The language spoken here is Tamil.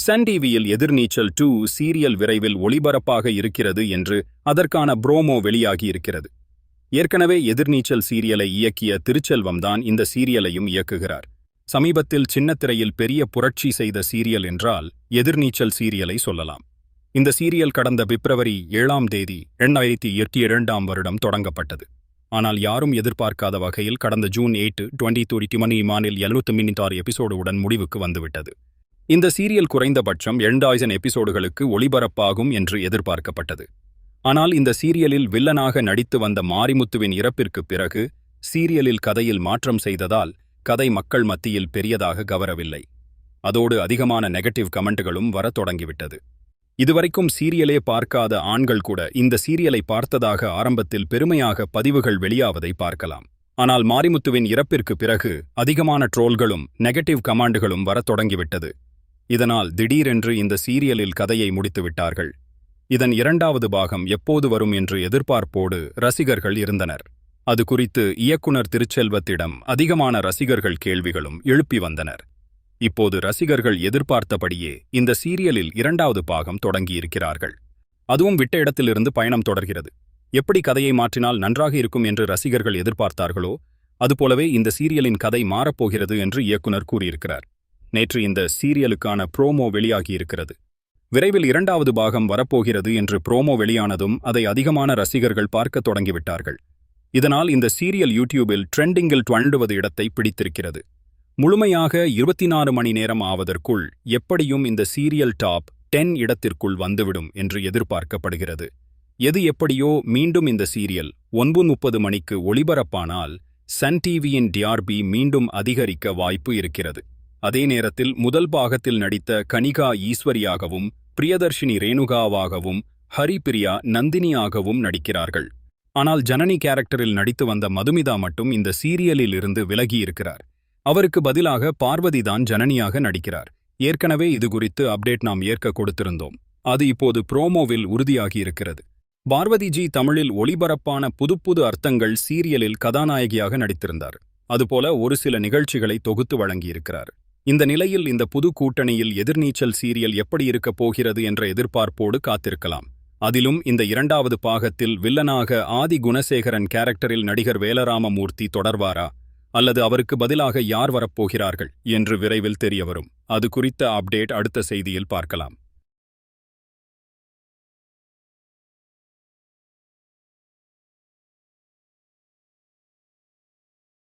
சன் டிவியில் எதிர்நீச்சல் 2 சீரியல் விரைவில் ஒளிபரப்பாக இருக்கிறது என்று அதற்கான ப்ரோமோ வெளியாகி இருக்கிறது. ஏற்கனவே எதிர்நீச்சல் சீரியலை இயக்கிய திருச்செல்வம் தான் இந்த சீரியலையும் இயக்குகிறார். சமீபத்தில் சின்னத்திரையில் பெரிய புரட்சி செய்த சீரியல் என்றால் எதிர்நீச்சல் சீரியலை சொல்லலாம். இந்த சீரியல் கடந்த பிப்ரவரி 7ஆம் தேதி 2022ஆம் வருடம் தொடங்கப்பட்டது. ஆனால் யாரும் எதிர்பார்க்காத வகையில் கடந்த ஜூன் 8, 2021 76 எபிசோடுடன் முடிவுக்கு வந்துவிட்டது. இந்த சீரியல் குறைந்தபட்சம் 2000 எபிசோடுகளுக்கு ஒளிபரப்பாகும் என்று எதிர்பார்க்கப்பட்டது. ஆனால் இந்த சீரியலில் வில்லனாக நடித்து வந்த மாரிமுத்துவின் இறப்பிற்கு பிறகு சீரியலில் கதையில் மாற்றம் செய்ததால் கதை மக்கள் மத்தியில் பெரியதாக கவரவில்லை. அதோடு அதிகமான நெகட்டிவ் கமெண்ட்களும் வரத் தொடங்கிவிட்டது. இதுவரைக்கும் சீரியலே பார்க்காத ஆண்கள் கூட இந்த சீரியலை பார்த்ததாக ஆரம்பத்தில் பெருமையாக பதிவுகள் வெளியாவதை பார்க்கலாம். ஆனால் மாரிமுத்துவின் இறப்பிற்கு பிறகு அதிகமான ட்ரோல்களும் நெகட்டிவ் கமெண்ட்களும் வரத் தொடங்கிவிட்டது. இதனால் திடீரென்று இந்த சீரியலில் கதையை முடித்துவிட்டார்கள். இதன் 2வது பாகம் எப்போது வரும் என்று எதிர்பார்ப்போடு ரசிகர்கள் இருந்தனர். அது குறித்து இயக்குனர் திருச்செல்வத்திடம் அதிகமான ரசிகர்கள் கேள்விகளும் எழுப்பி வந்தனர். இப்போது ரசிகர்கள் எதிர்பார்த்தபடியே இந்த சீரியலில் 2வது பாகம் தொடங்கியிருக்கிறார்கள். அதுவும் விட்ட இடத்திலிருந்து பயணம் தொடர்கிறது. எப்படி கதையை மாற்றினால் நன்றாக இருக்கும் என்று ரசிகர்கள் எதிர்பார்த்தார்களோ அதுபோலவே இந்த சீரியலின் கதை மாறப்போகிறது என்று இயக்குனர் கூறியிருக்கிறார். நேற்று இந்த சீரியலுக்கான ப்ரோமோ வெளியாகியிருக்கிறது. விரைவில் 2வது பாகம் வரப்போகிறது என்று ப்ரோமோ வெளியானதும் அதை அதிகமான ரசிகர்கள் பார்க்க தொடங்கிவிட்டார்கள். இதனால் இந்த சீரியல் யூடியூபில் ட்ரெண்டிங்கில் 20வது இடத்தை பிடித்திருக்கிறது. முழுமையாக 24 மணி நேரம் ஆவதற்குள் எப்படியும் இந்த சீரியல் டாப் 10 இடத்திற்குள் வந்துவிடும் என்று எதிர்பார்க்கப்படுகிறது. எது எப்படியோ மீண்டும் இந்த சீரியல் 9:30 மணிக்கு ஒளிபரப்பானால் சன் டிவியின் டிஆர்பி மீண்டும் அதிகரிக்க வாய்ப்பு இருக்கிறது. அதே நேரத்தில் முதல் பாகத்தில் நடித்த கனிகா ஈஸ்வரியாகவும் பிரியதர்ஷினி ரேணுகாவாகவும் ஹரிபிரியா நந்தினியாகவும் நடிக்கிறார்கள். ஆனால் ஜனனி கேரக்டரில் நடித்து வந்த மதுமிதா மட்டும் இந்த சீரியலில் இருந்து விலகியிருக்கிறார். அவருக்கு பதிலாக பார்வதி தான் ஜனனியாக நடிக்கிறார். ஏற்கனவே இது குறித்து அப்டேட் நாம் ஏற்க கொடுத்திருந்தோம். அது இப்போது ப்ரோமோவில் உறுதியாகியிருக்கிறது. பார்வதிஜி தமிழில் ஒளிபரப்பான புதுப்புது அர்த்தங்கள் சீரியலில் கதாநாயகியாக நடித்திருந்தார். அதுபோல ஒரு சில நிகழ்ச்சிகளை தொகுத்து வழங்கியிருக்கிறார். இந்த நிலையில் இந்த புது கூட்டணியில் எதிர்நீச்சல் சீரியல் எப்படி இருக்கப் போகிறது என்ற எதிர்பார்ப்போடு காத்திருக்கலாம். அதிலும் இந்த 2வது பாகத்தில் வில்லனாக ஆதி குணசேகரன் கேரக்டரில் நடிகர் வேலராமமூர்த்தி தொடர்வாரா அல்லது அவருக்கு பதிலாக யார் வரப்போகிறார்கள் என்று விரைவில் தெரியவரும். அது குறித்த அப்டேட் அடுத்த செய்தியில் பார்க்கலாம்.